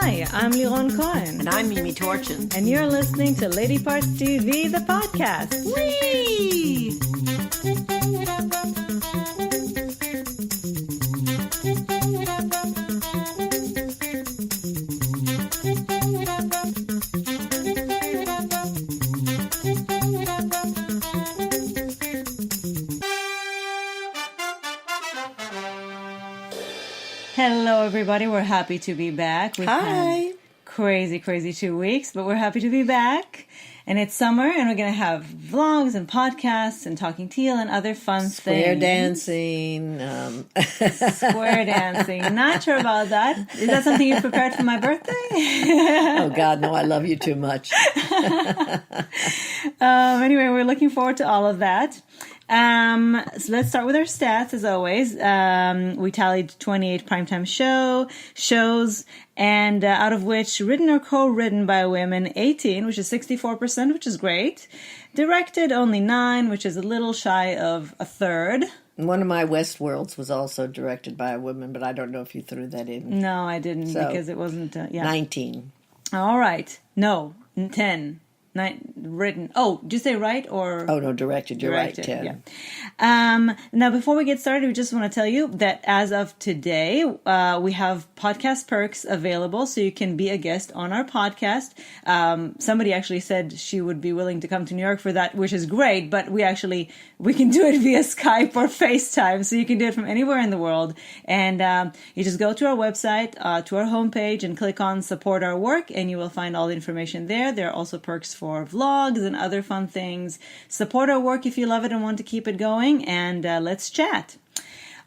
Hi, I'm Liron Cohen. And I'm Mimi Torchin. And you're listening to Lady Parts TV, the podcast. Whee! Hello, everybody. We're happy to be back. We've Hi. had crazy 2 weeks, but we're happy to be back. And it's summer, and we're going to have vlogs and podcasts and talking teal and other fun Square things. dancing. Square dancing. Not sure about that. Is that something you prepared for my birthday? Oh, God, no, I love you too much. Anyway, we're looking forward to all of that. So let's start with our stats, as always. We tallied 28 primetime shows, and out of which written or co-written by women, 18, which is 64%, which is great. Directed, only 9, which is a little shy of a third. One of my Westworlds was also directed by a woman, but I don't know if you threw that in. No, I didn't, because it wasn't, 19. All right. No, 10. 9 written. Oh, did you say right or? Oh, no, directed. You're directed, right, 10. Yeah. Now, before we get started, we just want to tell you that as of today, we have podcast perks available, so you can be a guest on our podcast. Somebody actually said she would be willing to come to New York for that, which is great, but we can do it via Skype or FaceTime, so you can do it from anywhere in the world. And you just go to our website, to our homepage, and click on Support Our Work, and you will find all the information there. There are also perks for vlogs and other fun things. Support our work if you love it and want to keep it going, and let's chat.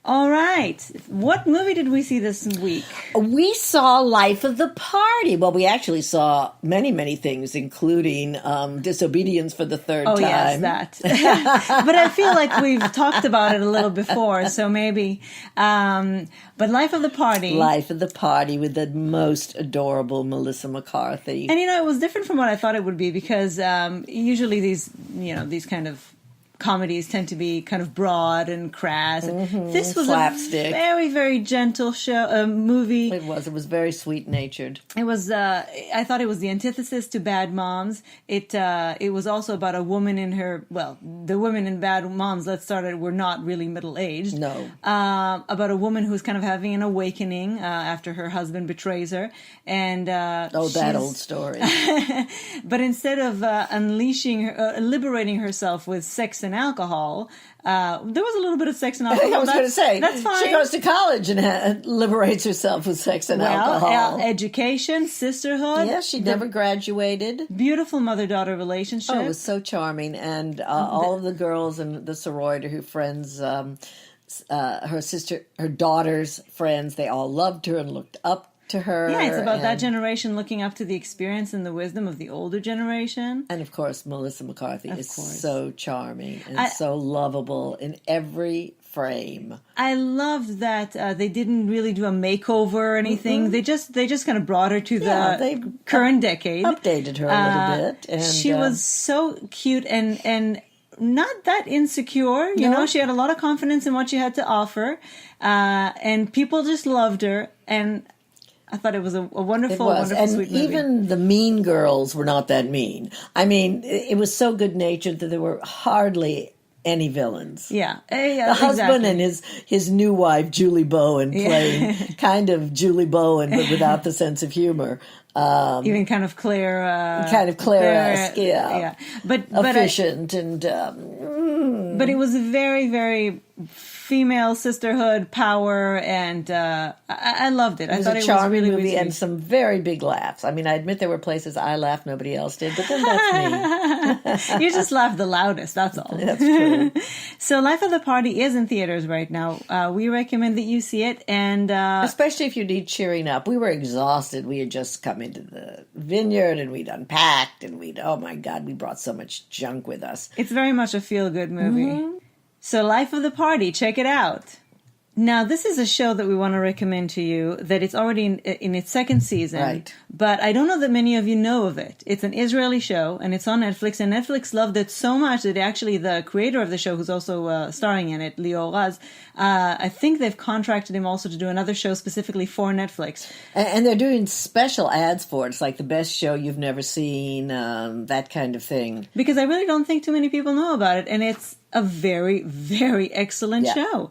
All right. What movie did we see this week? We saw Life of the Party. Well, we actually saw many things, including Disobedience for the third time. Oh, yes, that. But I feel like we've talked about it a little before, so maybe. But Life of the Party. Life of the Party with the most adorable Melissa McCarthy. And, it was different from what I thought it would be, because usually these kind of comedies tend to be kind of broad and crass. Mm-hmm. This was slapstick. A very, very gentle movie. It was very sweet-natured. It was. I thought it was the antithesis to Bad Moms. It was also about a woman in her. Well, the women in Bad Moms, let's start it, were not really middle-aged. No. About a woman who's kind of having an awakening after her husband betrays her, and that old story. But instead of liberating herself with sex and alcohol, there was a little bit of sex and alcohol. I was going to say, that's fine. She goes to college and liberates herself with sex and alcohol. Education, sisterhood. Yes, she never graduated. Beautiful mother-daughter relationship. Oh, it was so charming. And all of the girls in the sorority, her friends, her daughter's friends, they all loved her and looked up to her. Yeah, it's about that generation looking up to the experience and the wisdom of the older generation. And of course, Melissa McCarthy is so charming and so lovable in every frame. I loved that they didn't really do a makeover or anything. Mm-hmm. They just kind of brought her to the current decade. Updated her a little bit. And she was so cute and not that insecure. You know, she had a lot of confidence in what she had to offer. And people just loved her. And I thought it was a wonderful, sweet movie. Even the mean girls were not that mean. I mean, it was so good-natured that there were hardly any villains. Yeah. The husband and his new wife, Julie Bowen, playing kind of Julie Bowen, but without the sense of humor. Even kind of Claire-esque, yeah. But efficient But it was very, very female sisterhood power, and I loved it. It was a charming movie and some very big laughs. I mean, I admit there were places I laughed, nobody else did, but then that's me. You just laughed the loudest, that's all. That's true. So Life of the Party is in theaters right now. We recommend that you see it, and especially if you need cheering up. We were exhausted. We had just come into the vineyard, and we'd unpacked, and oh my God, we brought so much junk with us. It's very much a feel-good movie. Mm-hmm. So Life of the Party, check it out. Now, this is a show that we want to recommend to you that it's already in its second season. Right. But I don't know that many of you know of it. It's an Israeli show, and it's on Netflix, and Netflix loved it so much that actually the creator of the show, who's also starring in it, Lior Raz, I think they've contracted him also to do another show specifically for Netflix. And they're doing special ads for it. It's like the best show you've never seen, that kind of thing. Because I really don't think too many people know about it, and it's a very, very excellent Yeah. show.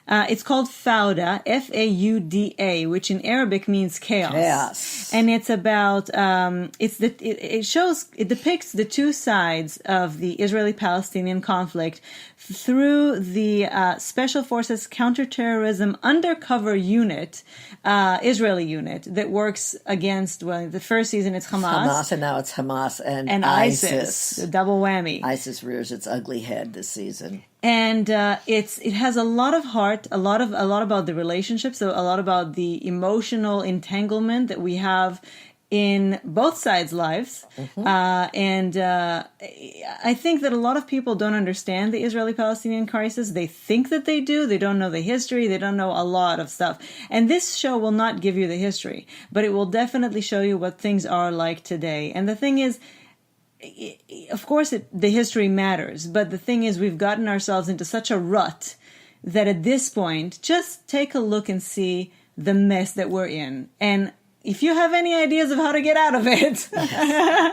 It's called Fauda, Fauda, which in Arabic means chaos. Chaos. And it's about it depicts the two sides of the Israeli-Palestinian conflict through the Special Forces Counterterrorism Undercover Unit, Israeli unit that works against, well, the first season it's Hamas, and now it's Hamas and ISIS, the double whammy. ISIS rears its ugly head this season. And it has a lot of heart, a lot about the relationships, so a lot about the emotional entanglement that we have in both sides' lives. And I think that a lot of people don't understand the Israeli-Palestinian crisis. They think that they do. They don't know the history. They don't know a lot of stuff. And this show will not give you the history, but it will definitely show you what things are like today. And the thing is, of course, the history matters, but the thing is, we've gotten ourselves into such a rut that at this point, just take a look and see the mess that we're in. And if you have any ideas of how to get out of it,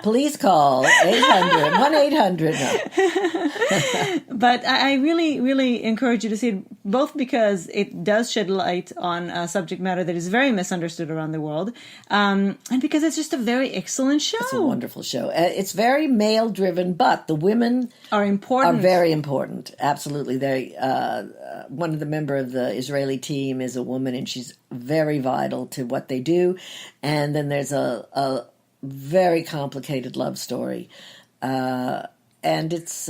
please call 800 1-800. But I really, really encourage you to see it, both because it does shed light on a subject matter that is very misunderstood around the world, and because it's just a very excellent show. It's a wonderful show. It's very male-driven, but the women are important. Are very important. Absolutely. One of the member of the Israeli team is a woman, and she's very vital to what they do. And then there's a very complicated love story, and it's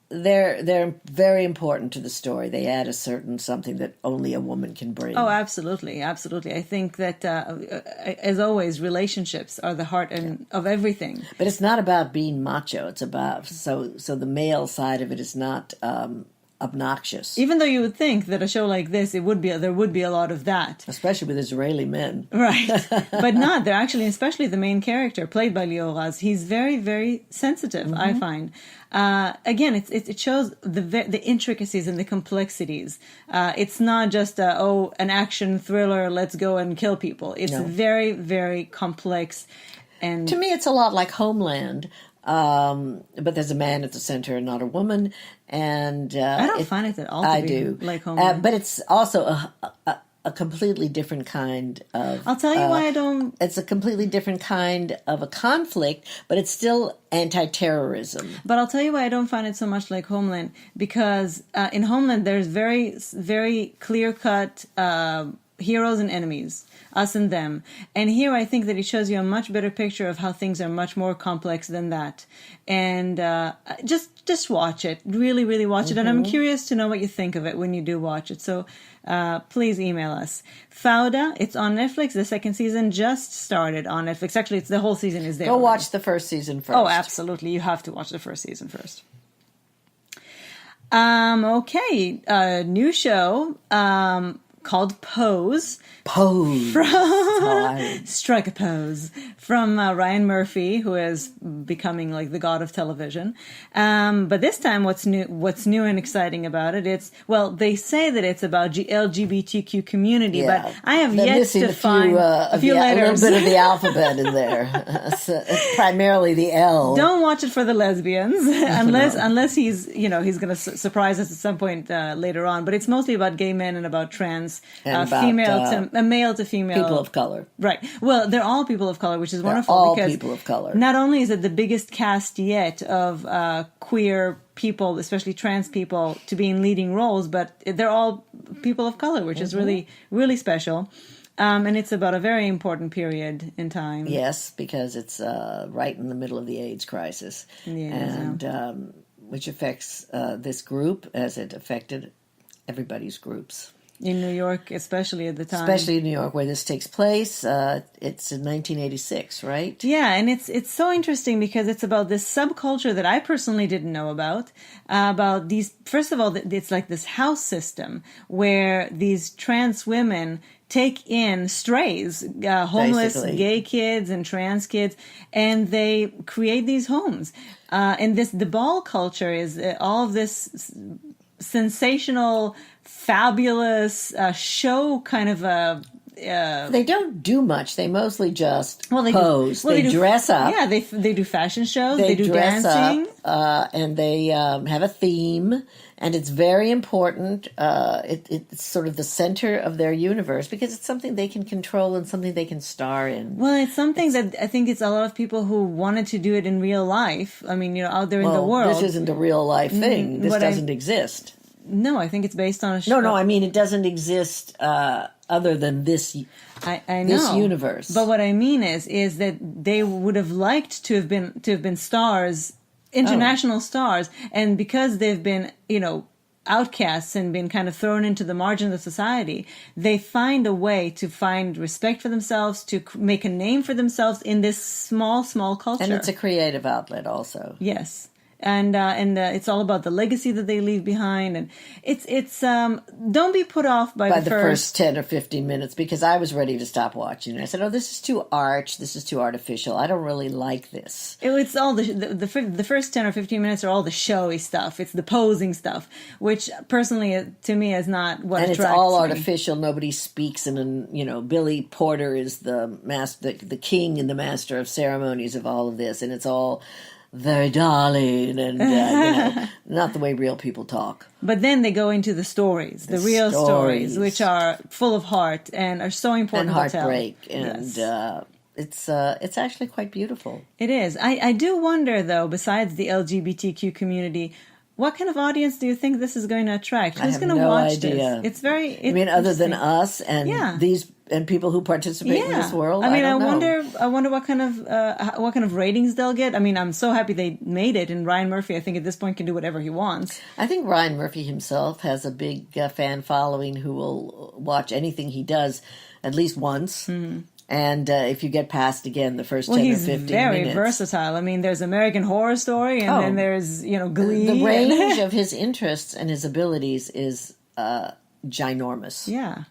they're very important to the story. They add a certain something that only a woman can bring. Oh, absolutely, absolutely. I think that as always, relationships are the heart of everything. But it's not about being macho. It's about so the male side of it is not obnoxious. Even though you would think that a show like this, there would be a lot of that, especially with Israeli men, right? But not. They're actually, especially the main character played by Lior Raz. He's very, very sensitive. I find. Again, it shows the intricacies and the complexities. It's not just an action thriller. Let's go and kill people. It's very, very complex. And to me, it's a lot like Homeland. But there's a man at the center and not a woman, and I don't find it at all. I do like Homeland, but it's also a completely different kind of. I'll tell you why I don't. It's a completely different kind of a conflict, but it's still anti-terrorism. But I'll tell you why I don't find it so much like Homeland, because in Homeland there's very, very clear-cut heroes and enemies. Us and them. And here I think that it shows you a much better picture of how things are much more complex than that. And just watch it. Really, really watch it. And I'm curious to know what you think of it when you do watch it. So please email us. Fauda, it's on Netflix. The second season just started on Netflix. Actually, the whole season is there. Go watch the first season first. Oh, absolutely. You have to watch the first season first. Okay. New show. Called Pose. Strike a pose. From Ryan Murphy, who is becoming like the god of television. But this time what's new and exciting about it, they say that it's about LGBTQ community, but I have yet to find a few letters. A little bit of the alphabet in there. It's primarily the L. Don't watch it for the lesbians, unless he's going to surprise us at some point later on. But it's mostly about gay men and about trans, male to female. People of color. Right. Well, they're all people of color, which is wonderful. All because people of color. Not only is it the biggest cast yet of queer people, especially trans people, to be in leading roles, but they're all people of color, which is really, really special. And it's about a very important period in time. Yes, because it's right in the middle of the AIDS crisis. Which affects this group as it affected everybody's groups. in New York, especially at the time. Especially in New York, where this takes place. It's in 1986, right? Yeah, and it's so interesting because it's about this subculture that I personally didn't know about. About these, first of all, it's like this house system where these trans women take in strays, homeless Basically. gay kids and trans kids, and they create these homes. And the ball culture is all of this sensational, fabulous show kind of a. They don't do much. They mostly just Well, pose. They dress up. Yeah, they do fashion shows. They do dress dancing. up, and they have a theme, and it's very important. It's sort of the center of their universe because it's something they can control and something they can star in. Well, it's something that I think it's a lot of people who wanted to do it in real life. I mean, out there in the world. This isn't a real life thing. This doesn't exist. No, I think it's based on a show. No, I mean it doesn't exist other than this. I know this universe. But what I mean is that they would have liked to have been stars, international stars, and because they've been outcasts and been kind of thrown into the margin of society, they find a way to find respect for themselves, to make a name for themselves in this small culture. And it's a creative outlet also. Yes. And it's all about the legacy that they leave behind, and it's don't be put off by the first 10 or 15 minutes, because I was ready to stop watching. I said, "Oh, this is too arch. This is too artificial. I don't really like this." It's all the first 10 or 15 minutes are all the showy stuff. It's the posing stuff, which personally to me is not what and attracts it's all me. artificial. Nobody speaks, and Billy Porter is the master, the king and the master of ceremonies of all of this, and it's all very darling and not the way real people talk. But then they go into the stories, the real stories, which are full of heart and are so important and to tell. heartbreak, and it's actually quite beautiful. It is. I do wonder, though, besides the LGBTQ community, what kind of audience do you think this is going to attract? Who's going to watch idea. this? It's other than us and these and people who participate in this world. I mean, I don't know. I wonder what kind of ratings they'll get. I mean, I'm so happy they made it, and Ryan Murphy, I think at this point can do whatever he wants. I think Ryan Murphy himself has a big fan following who will watch anything he does at least once. Mm-hmm. And if you get past again the first 10 or 15 minutes. He's very versatile. I mean, there's American Horror Story, and then there's Glee. The range of his interests and his abilities is ginormous. Yeah.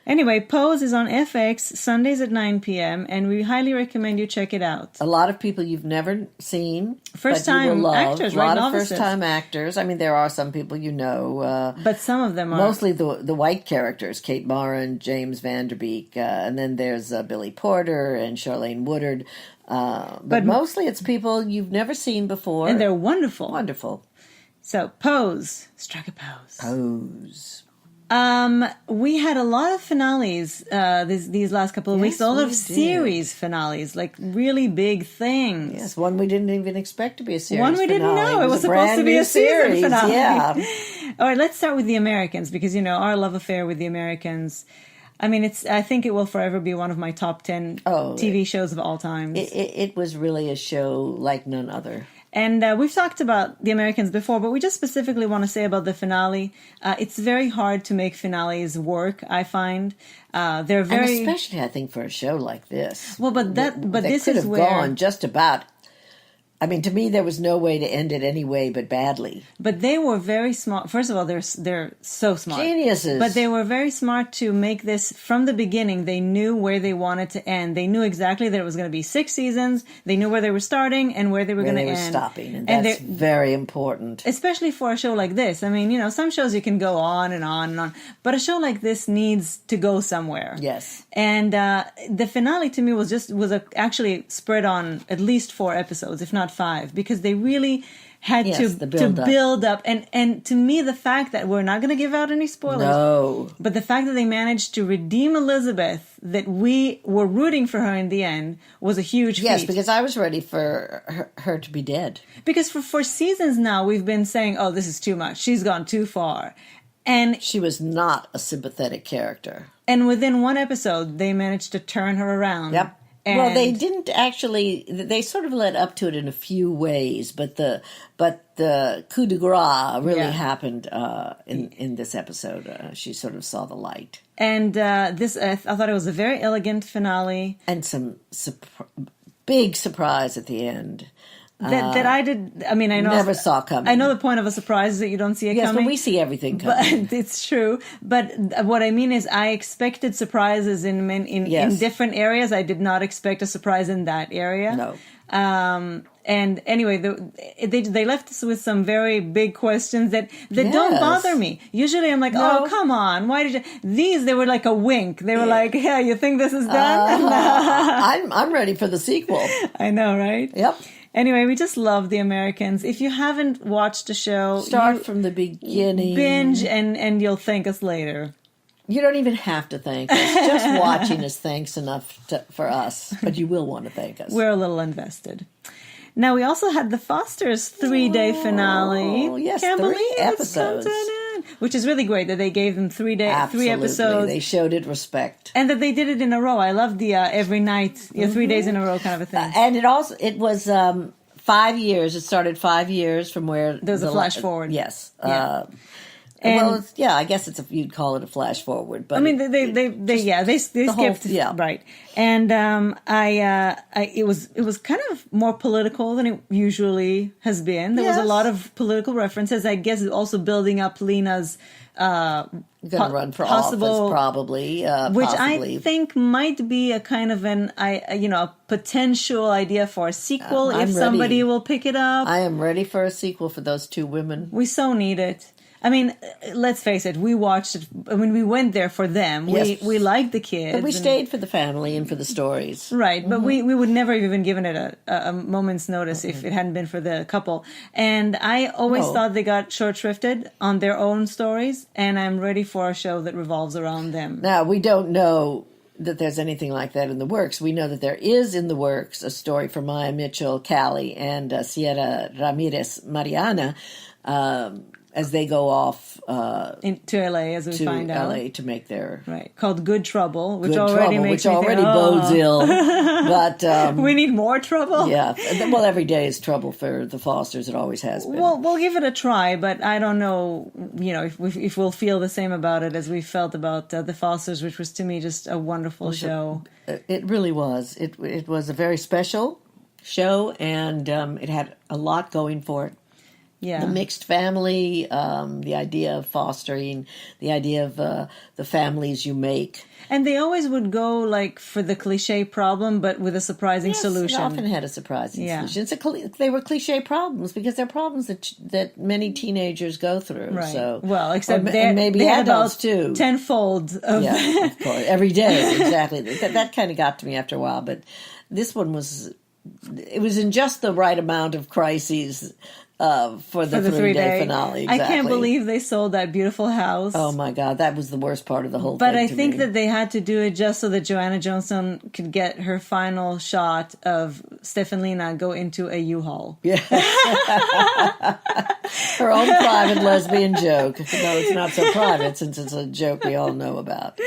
Anyway, Pose is on FX Sundays at 9 p.m. and we highly recommend you check it out. A lot of people you've never seen, first-time actors, right? A lot of first-time actors. I mean, there are some people but some of them are mostly the white characters: Kate Mara and James Van Der Beek, and then there's Billy Porter and Charlene Woodard. But mostly it's people you've never seen before, and they're wonderful. Wonderful. So, Pose, strike a pose. Pose. We had a lot of finales these last couple of weeks. A lot of series finales, like really big things. Yes, one we didn't even expect to be a series. One we didn't know. It was supposed to be a season finale. Yeah. All right, let's start with The Americans, because our love affair with The Americans. I mean, I think it will forever be one of my top 10 TV shows of all time. It was really a show like none other. And we've talked about The Americans before, but we just specifically want to say about the finale. It's very hard to make finales work, I find. They're very... And especially, I think, for a show like this. Well, but this could is have where... gone just about... I mean, to me, there was no way to end it any way but badly. But they were very smart. First of all, they're so smart. Geniuses. But they were very smart to make this from the beginning. They knew where they wanted to end. They knew exactly that it was going to be 6 seasons. They knew where they were starting and where they were going to end. Where they were stopping. And that's very important. Especially for a show like this. I mean, some shows you can go on and on and on. But a show like this needs to go somewhere. Yes. And the finale to me was actually spread on at least 4 episodes, if not 5, because they really had to build up. And to me, the fact that we're not going to give out any spoilers, but the fact that they managed to redeem Elizabeth, that we were rooting for her in the end, was a huge feat. Yes, because I was ready for her to be dead. Because for seasons now, we've been saying, oh, this is too much. She's gone too far. And she was not a sympathetic character. And within 1 episode, they managed to turn her around. Yep. Well, they didn't actually. They sort of led up to it in a few ways, but the coup de grace really happened in this episode. She sort of saw the light, and I thought it was a very elegant finale, and some big surprise at the end. That I did. I mean, I know never saw coming. I know the point of a surprise is that you don't see it yes, coming. but we see everything coming. But it's true. But what I mean is, I expected surprises in different areas. I did not expect a surprise in that area. No. And anyway, they left us with some very big questions that Yes. don't bother me. Usually, I'm like, No. oh, come on, why did you? These they were like a wink. They were like, yeah, you think this is done? I'm ready for the sequel. I know, right? Yep. Anyway, we just love the Americans. If you haven't watched the show, Start from the beginning. binge and you'll thank us later. You don't even have to thank us. Just watching is thanks enough for us, but you will want to thank us. We're a little invested. Now, we also had the Fosters 3-day finale. Oh, yes, Can't 3 believe episodes. It's come to an end. Which is really great that they gave them 3 Absolutely. episodes. They showed it respect. And that they did it in a row. I love the every night, 3 days in a row kind of a thing. And it was 5 years. It started 5 years from where There's a flash forward. Yes. Yeah. I guess you'd call it a flash forward. But I mean, they skipped right, and it was kind of more political than it usually has been. There was a lot of political references. I guess also building up Lena's going to run for possible office, probably, which possibly. I think might be a kind of a potential idea for a sequel if somebody will pick it up. I am ready for a sequel for those two women. We so need it. I mean, let's face it. We watched it. I mean, we went there for them. Yes. We liked the kids. But we stayed for the family and for the stories. Right, but we would never have even given it a moment's notice if it hadn't been for the couple. And I always thought they got short-shrifted on their own stories, and I'm ready for a show that revolves around them. Now, we don't know that there's anything like that in the works. We know that there is in the works a story for Maya Mitchell, Callie, and Sierra Ramirez Mariana, as they go off to LA, as we find out. LA to make their called Good Trouble, which Good already Trouble, makes which already bodes ill. But we need more trouble. Yeah, well, every day is trouble for the Fosters. It always has been. Well, we'll give it a try, but I don't know, if we'll feel the same about it as we felt about the Fosters, which was to me just a wonderful show. It really was. It was a very special show, and it had a lot going for it. Yeah. The mixed family, the idea of fostering, the idea of the families you make. And they always would go for the cliche problem, but with a surprising solution. It often had a surprising solution. They were cliche problems because they're problems that many teenagers go through. Right. So, well, except maybe they adults about too. Tenfold of of course, every day. Exactly. That kind of got to me after a while, but this one was. It was in just the right amount of crises. For the 3-day finale. Exactly. I can't believe they sold that beautiful house. Oh my God, that was the worst part of the whole thing. But I think that they had to do it just so that Joanna Johnson could get her final shot of Steph and Lena go into a U-Haul. Yeah. Her own private lesbian joke. No, it's not so private since it's a joke we all know about.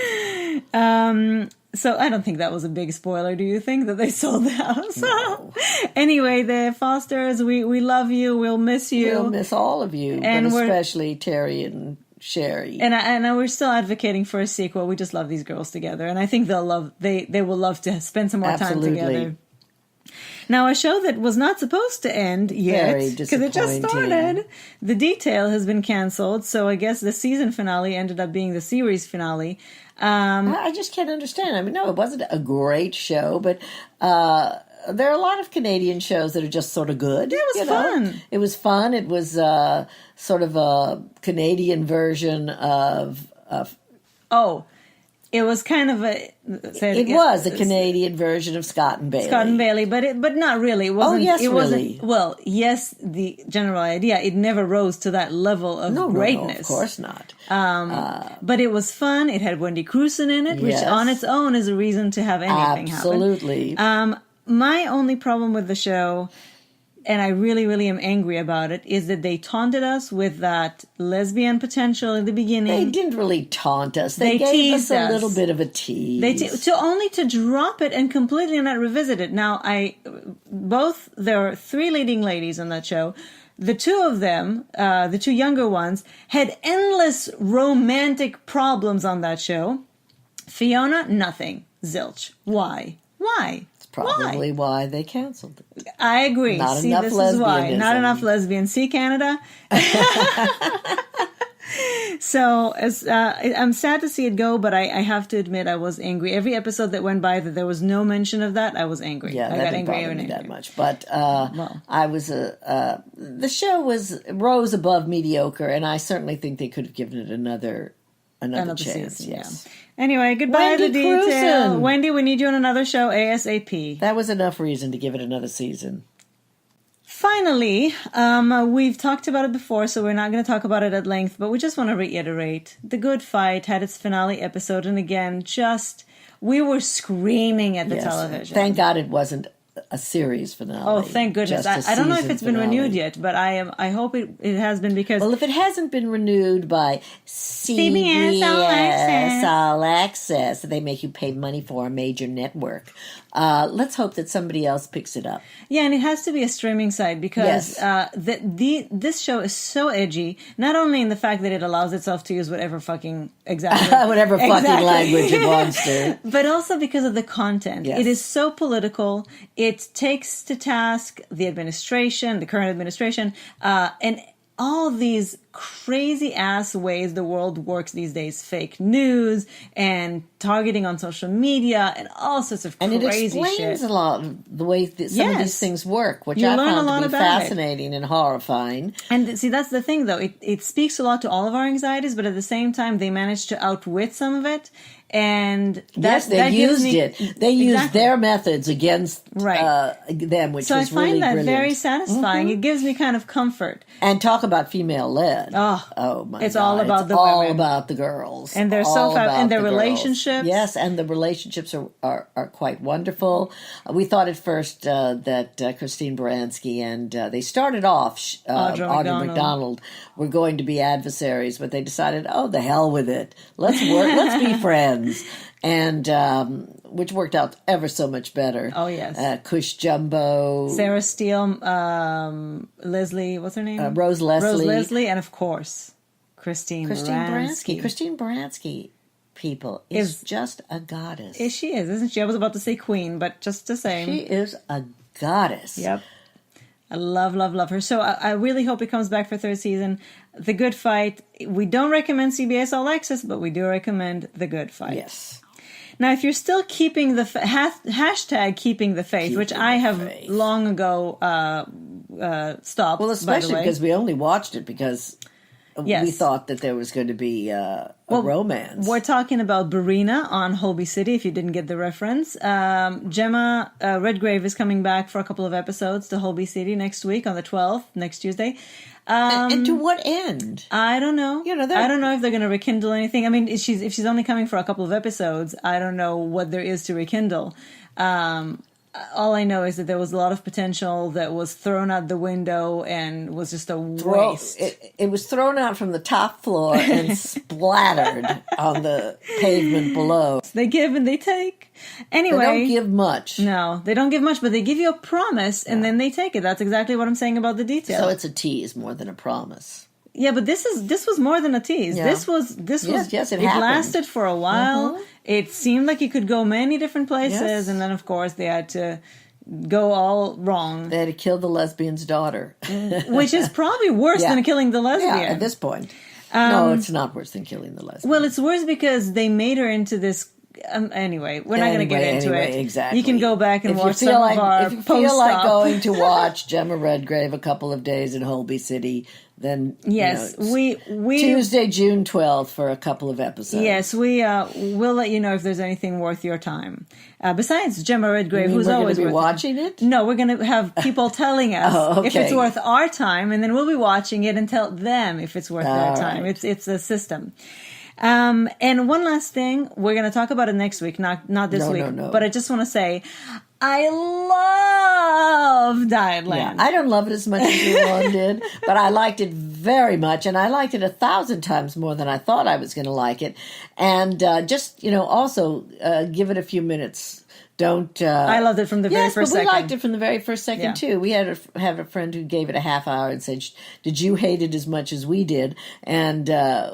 So I don't think that was a big spoiler. Do you think that they sold the house? No. Anyway, the Fosters, we love you. We'll miss you. We'll miss all of you, and but especially Terry and Sherry. And we're still advocating for a sequel. We just love these girls together, and I think they will love to spend some more time together. Now, a show that was not supposed to end yet, because it just started, The Detail has been canceled, so I guess the season finale ended up being the series finale. I just can't understand. I mean, no, it wasn't a great show, but there are a lot of Canadian shows that are just sort of good. It was fun. It was fun. It was sort of a Canadian version of... It was kind of a... It was a Canadian version of Scott and Bailey. Scott and Bailey, but not really. It wasn't, yes, really. Well, yes, the general idea, it never rose to that level of greatness. No, of course not. But it was fun. It had Wendy Crewson in it, which on its own is a reason to have anything happen. Absolutely. My only problem with the show... and I really, really am angry about it, is that they taunted us with that lesbian potential in the beginning. They didn't really taunt us. They gave us teased a us. little bit of a tease. To drop it and completely not revisit it. Now, there were 3 leading ladies on that show. The 2 of them, the 2 younger ones, had endless romantic problems on that show. Fiona, nothing. Zilch. Why? It's probably why they canceled it. I agree. Not See, enough this is why. lesbianism. Not enough lesbians. See, Canada? So I'm sad to see it go, but I have to admit I was angry. Every episode that went by that there was no mention of that, I was angry. Yeah, I that got didn't angry bother and me angry. that much. But I was the show rose above mediocre, and I certainly think they could have given it another chance. Season, yes. yeah. Anyway, goodbye Wendy to detail. Crewson. Wendy, we need you on another show ASAP. That was enough reason to give it another season. Finally, we've talked about it before, so we're not going to talk about it at length, but we just want to reiterate. The Good Fight had its finale episode, and again, we were screaming at the television. Thank God it wasn't a series finale. Oh, thank goodness. just a I don't know if season it's been finale. renewed yet, but I hope it has been because... Well, if it hasn't been renewed by CBS All Access, they make you pay money for a major network. Let's hope that somebody else picks it up. Yeah, and it has to be a streaming site because Yes. this show is so edgy, not only in the fact that it allows itself to use whatever fucking Whatever fucking language it wants to. but also because of the content. Yes. It is so political. It takes to task the current administration, and all these crazy ass ways the world works these days. Fake news and targeting on social media and all sorts of And crazy it explains shit. a lot of the way that some of Yes. these things work, which You I learn a found lot to be about it. fascinating and horrifying. And see, that's the thing, though. It speaks a lot to all of our anxieties, but at the same time, they managed to outwit some of it. And Yes, they used it. They used Exactly. their methods against them, which So I was find really that brilliant. very satisfying. It gives me kind of comfort. And talk about female-led. Oh, My it's God. all about It's the all women. about the girls. And they're so All fab- and about their the girls. relationships. Yes, and the relationships are quite wonderful. We thought at first that Christine Baranski and they started off, Audra McDonald, were going to be adversaries, but they decided, oh, the hell with it. Let's be friends. And which worked out ever so much better. Oh, yes. Cush Jumbo. Sarah Steele, Leslie, what's her name? Rose Leslie. Rose Leslie, and of course, Christine Baranski. Christine Baranski, people, is just a goddess. She is, isn't she? I was about to say queen, but just the same. She is a goddess. Yep. I love her. So I really hope it comes back for 3rd season. The Good Fight. We don't recommend CBS All Access, but we do recommend The Good Fight. Yes. Now, if you're still keeping the hashtag keeping the faith, which I have long ago stopped. Well, especially because we only watched it because we thought that there was going to be a romance. We're talking about Barina on Holby City, if you didn't get the reference. Gemma Redgrave is coming back for a couple of episodes to Holby City next week on the 12th, next Tuesday. And to what end? I don't know. I don't know if they're going to rekindle anything. I mean, if she's only coming for a couple of episodes, I don't know what there is to rekindle. All I know is that there was a lot of potential that was thrown out the window and was just a waste. It was thrown out from the top floor and splattered on the pavement below. They give and they take. Anyway, they don't give much. No, they don't give much, but they give you a promise and then they take it. That's exactly what I'm saying about the detail. So it's a tease more than a promise. Yeah, but this was more than a tease. Yeah. This was yes, it it happened. lasted for a while. Mm-hmm. It seemed like it could go many different places, Yes. and then of course they had to go all wrong, They had to kill the lesbian's daughter. which is probably worse than killing the lesbian. Yeah, at this point. No, it's not worse than killing the lesbian. Well, it's worse because they made her into this. Anyway, we're not going to get into it. Exactly. You can go back and watch some of our If you post-op. feel like going to watch Gemma Redgrave a couple of days in Holby City, then Yes, we Tuesday, June 12th for a couple of episodes. Yes, we'll let you know if there's anything worth your time. Besides Gemma Redgrave, who's we're always going to be worth watching it? No, we're going to have people telling us if it's worth our time, and then we'll be watching it and tell them if it's worth their time. Right. It's a system. And one last thing, we're going to talk about it next week, not this week. No. But I just want to say, I love Dietland. Yeah, I don't love it as much as Yvonne did, but I liked it very much, and I liked it 1,000 times more than I thought I was going to like it. And just, also give it a few minutes. Don't. I loved it from the very first second. Yes, but we liked it from the very first second Yeah. too. We had a friend who gave it a half hour and said, "Did you hate it as much as we did?" And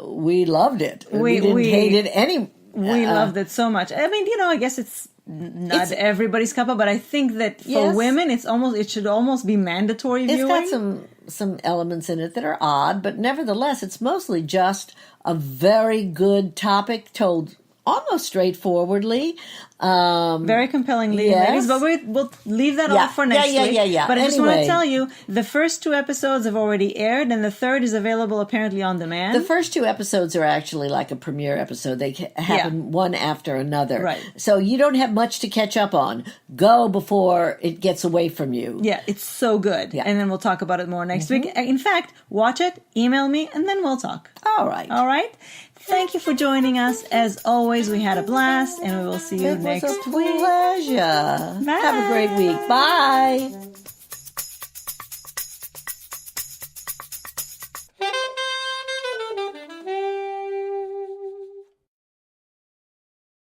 we loved it. We didn't hate it any. We loved it so much. I mean, I guess it's not everybody's cup of, but I think that for women, it should almost be mandatory viewing. It's got some elements in it that are odd, but nevertheless, it's mostly just a very good topic told almost straightforwardly. Very compellingly, yes. ladies, but we'll leave that off for next week. Yeah. But I just want Anyway. to tell you, the first 2 episodes have already aired, and the third is available apparently on demand. The first 2 episodes are actually like a premiere episode. They happen one after another. Right. So you don't have much to catch up on. Go before it gets away from you. Yeah, it's so good. Yeah. And then we'll talk about it more next week. In fact, watch it, email me, and then we'll talk. All right. All right? Thank you for joining us. As always, we had a blast, and we will see you It next was a week. pleasure. Bye. Have a great week. Bye.